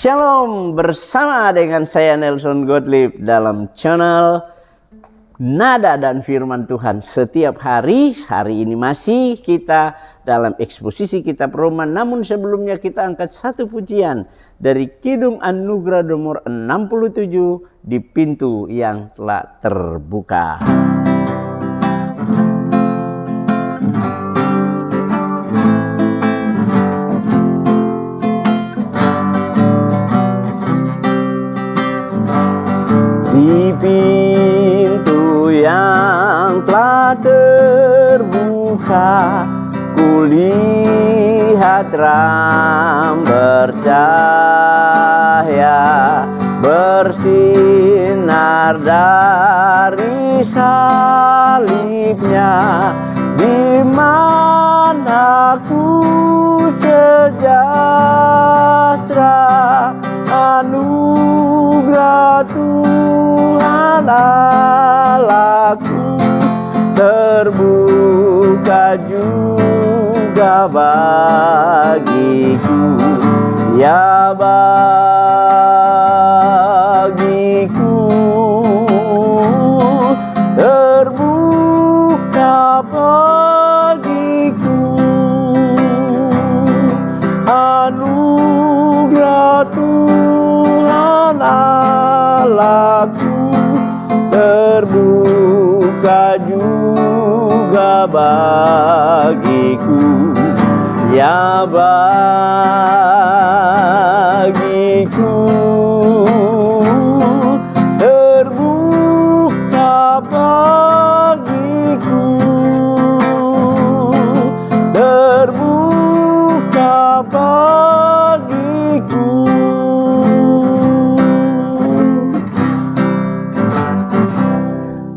Shalom, bersama dengan saya Nelson Gottlieb dalam channel Nada dan Firman Tuhan setiap hari. Hari ini masih kita dalam eksposisi kitab Roma, namun sebelumnya kita angkat satu pujian dari Kidung Anugerah nomor 67, Di Pintu yang Telah Terbuka. Di pintu yang telah terbuka, kulihat terang bercahaya, bersinar dari salibnya, di mana ku sejahtera. Anugerah Tuhan Allahku terbuka juga bagiku, ya bagiku terbuka bagiku. Anugerah Tuhan Allahku terbuka juga bagiku, ya bagiku terbuka bagiku, terbuka bagiku.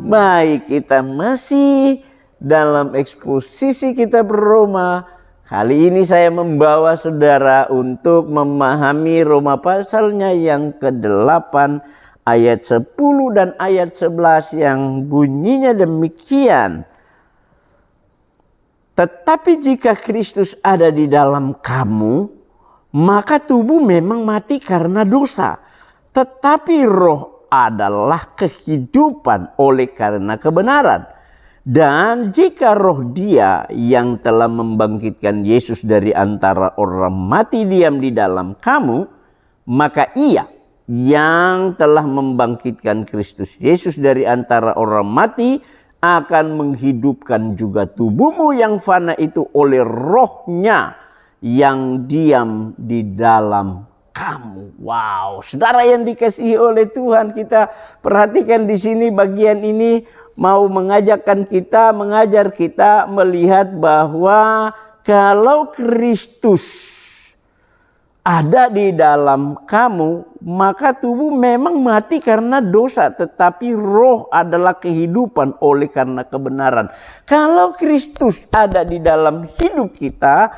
Baik, kita masih dalam eksposisi kitab Roma. Kali ini saya membawa saudara untuk memahami Roma pasalnya yang ke-8 ayat 10 dan ayat 11 yang bunyinya demikian. Tetapi jika Kristus ada di dalam kamu, maka tubuh memang mati karena dosa, tetapi roh adalah kehidupan oleh karena kebenaran. Dan jika roh Dia yang telah membangkitkan Yesus dari antara orang mati diam di dalam kamu, maka Ia yang telah membangkitkan Kristus Yesus dari antara orang mati akan menghidupkan juga tubuhmu yang fana itu oleh roh-Nya yang diam di dalam kamu. Wow, saudara yang dikasihi oleh Tuhan, kita perhatikan di sini bagian ini mau mengajar kita melihat bahwa kalau Kristus ada di dalam kamu, maka tubuh memang mati karena dosa, tetapi roh adalah kehidupan oleh karena kebenaran. Kalau Kristus ada di dalam hidup kita,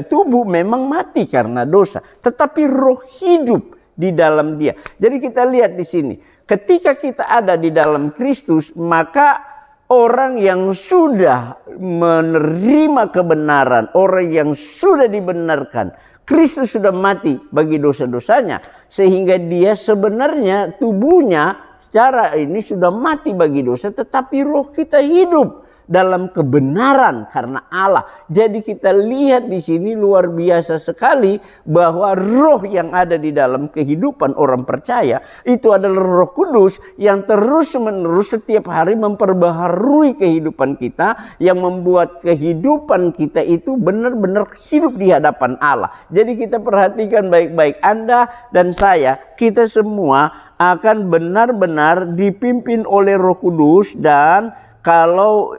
tubuh memang mati karena dosa, tetapi roh hidup di dalam Dia. Jadi kita lihat di sini, ketika kita ada di dalam Kristus, maka orang yang sudah menerima kebenaran, orang yang sudah dibenarkan, Kristus sudah mati bagi dosa-dosanya, sehingga dia sebenarnya tubuhnya secara ini sudah mati bagi dosa, tetapi roh kita hidup dalam kebenaran karena Allah. Jadi kita lihat di sini luar biasa sekali bahwa roh yang ada di dalam kehidupan orang percaya itu adalah Roh Kudus yang terus-menerus setiap hari memperbaharui kehidupan kita, yang membuat kehidupan kita itu benar-benar hidup di hadapan Allah. Jadi kita perhatikan baik-baik, Anda dan saya, kita semua akan benar-benar dipimpin oleh Roh Kudus. Dan kalau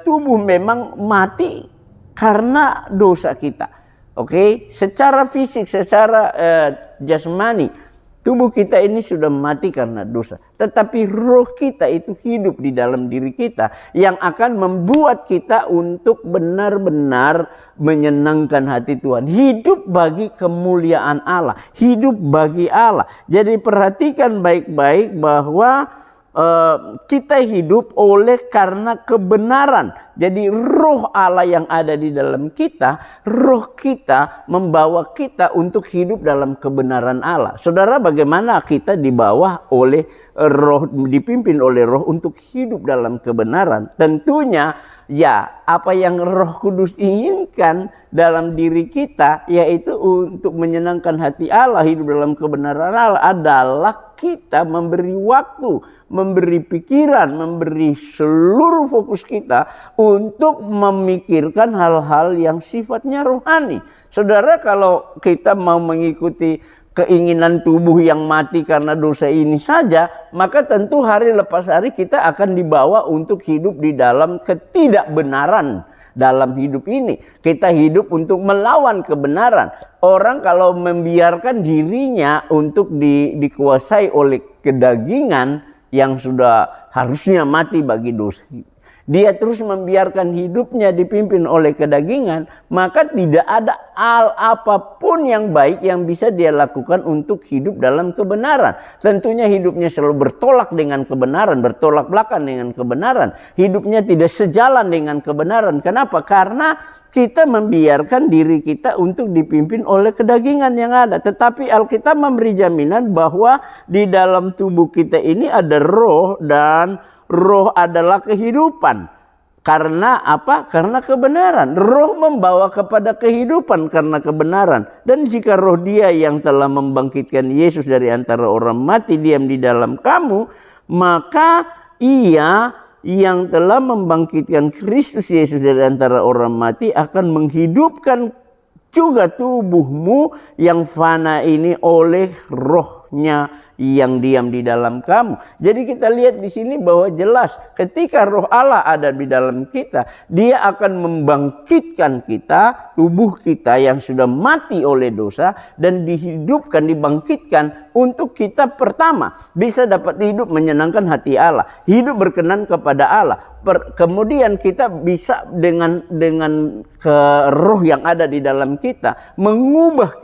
tubuh memang mati karena dosa kita, oke, secara fisik, secara jasmani, tubuh kita ini sudah mati karena dosa. Tetapi roh kita itu hidup di dalam diri kita, yang akan membuat kita untuk benar-benar menyenangkan hati Tuhan. Hidup bagi kemuliaan Allah, hidup bagi Allah. Jadi perhatikan baik-baik bahwa kita hidup oleh karena kebenaran. Jadi roh Allah yang ada di dalam kita, roh kita membawa kita untuk hidup dalam kebenaran Allah. Saudara, bagaimana kita dibawa oleh roh, dipimpin oleh roh untuk hidup dalam kebenaran? Tentunya ya, apa yang Roh Kudus inginkan dalam diri kita, yaitu untuk menyenangkan hati Allah, hidup dalam kebenaran Allah, adalah kita memberi waktu, memberi pikiran, memberi seluruh fokus kita untuk memikirkan hal-hal yang sifatnya rohani. Saudara, kalau kita mau mengikuti keinginan tubuh yang mati karena dosa ini saja, maka tentu hari lepas hari kita akan dibawa untuk hidup di dalam ketidakbenaran dalam hidup ini. Kita hidup untuk melawan kebenaran. Orang kalau membiarkan dirinya untuk dikuasai oleh kedagingan yang sudah harusnya mati bagi dosa, dia terus membiarkan hidupnya dipimpin oleh kedagingan, maka tidak ada hal apapun yang baik yang bisa dia lakukan untuk hidup dalam kebenaran. Tentunya hidupnya selalu bertolak dengan kebenaran, bertolak belakang dengan kebenaran. Hidupnya tidak sejalan dengan kebenaran. Kenapa? Karena kita membiarkan diri kita untuk dipimpin oleh kedagingan yang ada. Tetapi Alkitab memberi jaminan bahwa di dalam tubuh kita ini ada roh, dan roh adalah kehidupan. Karena apa? Karena kebenaran. Roh membawa kepada kehidupan karena kebenaran. Dan jika roh Dia yang telah membangkitkan Yesus dari antara orang mati diam di dalam kamu, maka Ia yang telah membangkitkan Kristus Yesus dari antara orang mati akan menghidupkan juga tubuhmu yang fana ini oleh rohnya yang diam di dalam kamu. Jadi kita lihat di sini bahwa jelas ketika roh Allah ada di dalam kita, Dia akan membangkitkan kita, tubuh kita yang sudah mati oleh dosa, dan dihidupkan, dibangkitkan untuk kita pertama bisa dapat hidup menyenangkan hati Allah, hidup berkenan kepada Allah. Kemudian kita bisa dengan roh yang ada di dalam kita mengubah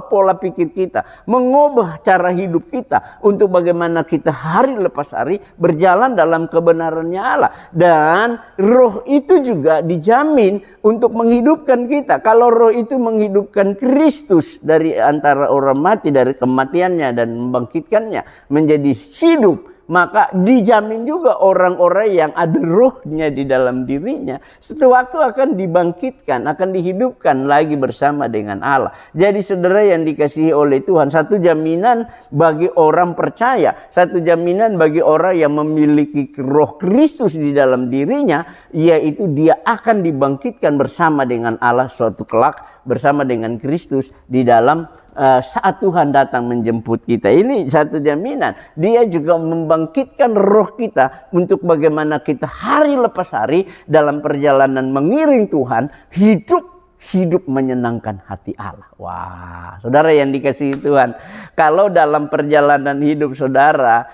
pola pikir kita, mengubah cara hidup kita untuk bagaimana kita hari lepas hari berjalan dalam kebenarannya Allah. Dan roh itu juga dijamin untuk menghidupkan kita. Kalau roh itu menghidupkan Kristus dari antara orang mati, dari kematiannya, dan membangkitkannya menjadi hidup, maka dijamin juga orang-orang yang ada rohnya di dalam dirinya suatu waktu akan dibangkitkan, akan dihidupkan lagi bersama dengan Allah. Jadi saudara yang dikasihi oleh Tuhan, satu jaminan bagi orang percaya, satu jaminan bagi orang yang memiliki roh Kristus di dalam dirinya, yaitu dia akan dibangkitkan bersama dengan Allah suatu kelak, bersama dengan Kristus di dalam saat Tuhan datang menjemput kita. Ini satu jaminan. Dia juga membangkitkan roh kita untuk bagaimana kita hari lepas hari dalam perjalanan mengiring Tuhan hidup menyenangkan hati Allah. Wah, saudara yang dikasihi Tuhan, kalau dalam perjalanan hidup saudara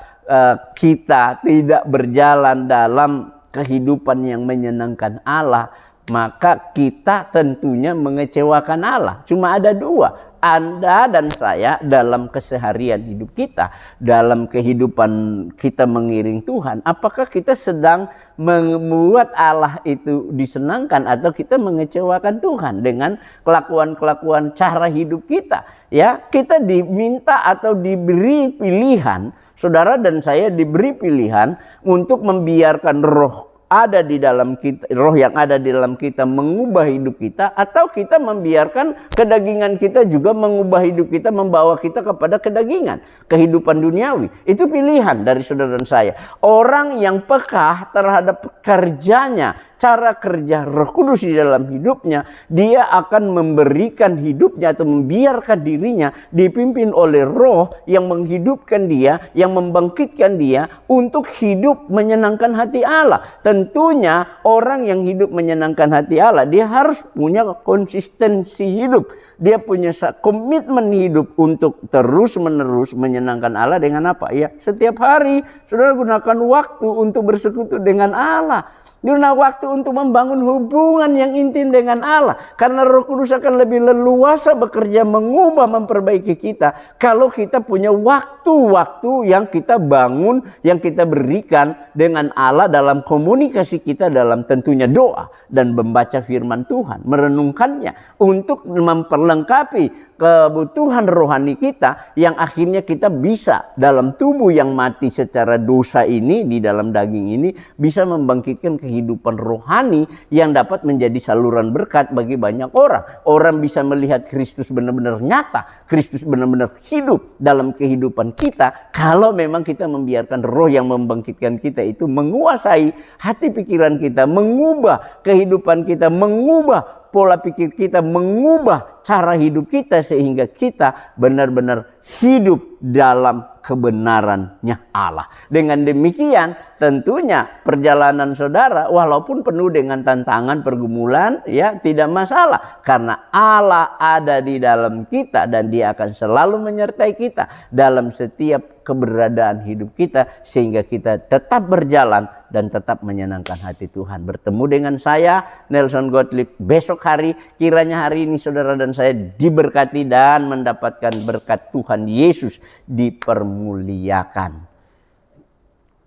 kita tidak berjalan dalam kehidupan yang menyenangkan Allah, maka kita tentunya mengecewakan Allah. Cuma ada dua. Anda dan saya dalam keseharian hidup kita, dalam kehidupan kita mengiring Tuhan, apakah kita sedang membuat Allah itu disenangkan atau kita mengecewakan Tuhan dengan kelakuan-kelakuan cara hidup kita? Ya, kita diminta atau diberi pilihan, saudara dan saya diberi pilihan untuk membiarkan roh ada di dalam kita, roh yang ada di dalam kita mengubah hidup kita, atau kita membiarkan kedagingan kita juga mengubah hidup kita, membawa kita kepada kedagingan, kehidupan duniawi. Itu pilihan dari saudara dan saya. Orang yang peka terhadap kerjanya, cara kerja Roh Kudus di dalam hidupnya, dia akan memberikan hidupnya atau membiarkan dirinya dipimpin oleh roh yang menghidupkan dia, yang membangkitkan dia untuk hidup menyenangkan hati Allah. Tentunya orang yang hidup menyenangkan hati Allah, dia harus punya konsistensi hidup. Dia punya komitmen hidup untuk terus-menerus menyenangkan Allah dengan apa? Ya, setiap hari saudara gunakan waktu untuk bersekutu dengan Allah. Guna waktu untuk membangun hubungan yang intim dengan Allah. Karena Roh Kudus akan lebih leluasa bekerja mengubah, memperbaiki kita. Kalau kita punya waktu-waktu yang kita bangun, yang kita berikan dengan Allah dalam komunikasi kita, dalam tentunya doa dan membaca firman Tuhan. Merenungkannya untuk memperlengkapi kebutuhan rohani kita yang akhirnya kita bisa dalam tubuh yang mati secara dosa ini, di dalam daging ini, bisa membangkitkan kehidupan rohani yang dapat menjadi saluran berkat bagi banyak orang. Orang bisa melihat Kristus benar-benar nyata, Kristus benar-benar hidup dalam kehidupan kita kalau memang kita membiarkan roh yang membangkitkan kita itu menguasai hati pikiran kita, mengubah kehidupan kita, mengubah pola pikir kita, mengubah cara hidup kita sehingga kita benar-benar hidup dalam kebenarannya Allah. Dengan demikian tentunya perjalanan saudara walaupun penuh dengan tantangan, pergumulan, ya tidak masalah. Karena Allah ada di dalam kita dan Dia akan selalu menyertai kita dalam setiap keberadaan hidup kita sehingga kita tetap berjalan dan tetap menyenangkan hati Tuhan. Bertemu dengan saya, Nelson Gottlieb, besok hari. Kiranya hari ini saudara dan saya diberkati dan mendapatkan berkat Tuhan Yesus dipermuliakan.